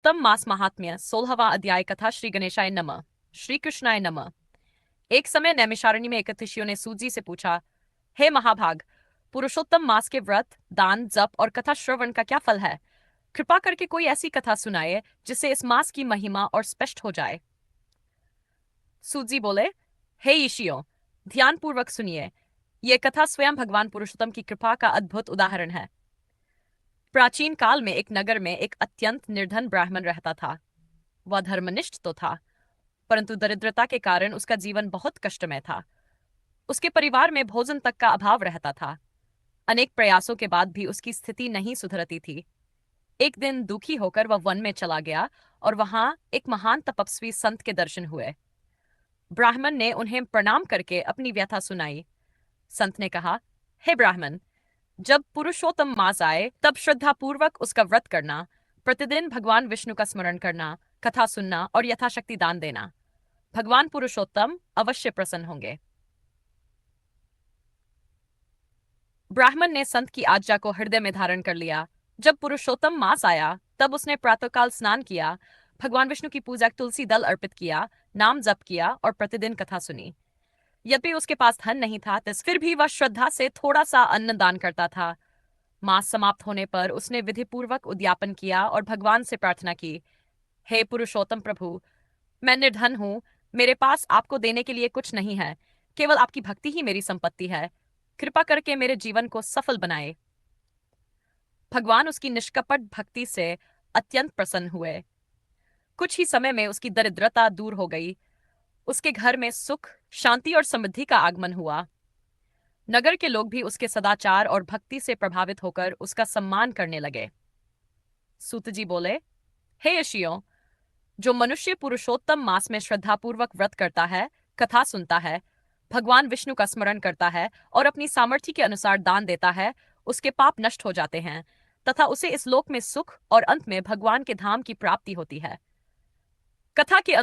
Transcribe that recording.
पुरुषोत्तम मास महात्म्य 16वां अध्याय कथा श्री गणेशाय नमः। श्री कृष्णाय नमः। एक समय नैमिषारण्य में एक ऋषियों ने सूत जी से पूछा, हे महाभाग, पुरुषोत्तम मास के व्रत, दान, जप और कथा श्रवण का क्या फल है? कृपा करके कोई ऐसी कथा सुनाए जिससे इस मास की महिमा और स्पष्ट हो जाए। सूत जी बोले, हे ऋषियों, ध्यान पूर्वक सुनिए। ये कथा स्वयं भगवान पुरुषोत्तम की कृपा का अद्भुत उदाहरण है। प्राचीन काल में एक नगर में एक अत्यंत निर्धन ब्राह्मण रहता था। वह धर्मनिष्ठ तो था, परंतु दरिद्रता के कारण उसका जीवन बहुत कष्टमय था। उसके परिवार में भोजन तक का अभाव रहता था। अनेक प्रयासों के बाद भी उसकी स्थिति नहीं सुधरती थी। एक दिन दुखी होकर वह वन में चला गया और वहां एक महान तपस्वी संत के दर्शन हुए। ब्राह्मण ने उन्हें प्रणाम करके अपनी व्यथा सुनाई। संत ने कहा, हे ब्राह्मण, जब पुरुषोत्तम मास आए तब श्रद्धा पूर्वक उसका व्रत करना, प्रतिदिन भगवान विष्णु का स्मरण करना, कथा सुनना और यथाशक्ति दान देना। भगवान पुरुषोत्तम अवश्य प्रसन्न होंगे। ब्राह्मण ने संत की आज्ञा को हृदय में धारण कर लिया। जब पुरुषोत्तम मास आया तब उसने प्रातःकाल स्नान किया, भगवान विष्णु की पूजा तुलसी दल अर्पित किया, नाम जप किया और प्रतिदिन कथा सुनी। यद्यपि उसके पास धन नहीं था, फिर भी वह श्रद्धा से थोड़ा सा अन्न दान करता था। मास समाप्त होने पर उसने विधिपूर्वक उद्यापन किया और भगवान से प्रार्थना की, हे पुरुषोत्तम प्रभु, मैं निर्धन हूं, मेरे पास आपको देने के लिए कुछ नहीं है, केवल आपकी भक्ति ही मेरी संपत्ति है। कृपा करके मेरे जीवन को सफल बनाए। भगवान उसकी निष्कपट भक्ति से अत्यंत प्रसन्न हुए। कुछ ही समय में उसकी दरिद्रता दूर हो गई। उसके घर में सुख, शांति और समृद्धि का आगमन हुआ। नगर के लोग भी उसके सदाचार और भक्ति से प्रभावित होकर उसका सम्मान करने लगे। सूत जी बोले, हे ऋषियों, जो मनुष्य पुरुषोत्तम मास में श्रद्धापूर्वक व्रत करता है, कथा सुनता है, भगवान विष्णु का स्मरण करता है और अपनी सामर्थ्य के अनुसार दान देता है, उसके पाप नष्ट हो जाते हैं तथा उसे इस लोक में सुख और अंत में भगवान के धाम की प्राप्ति होती है। कथा के अंत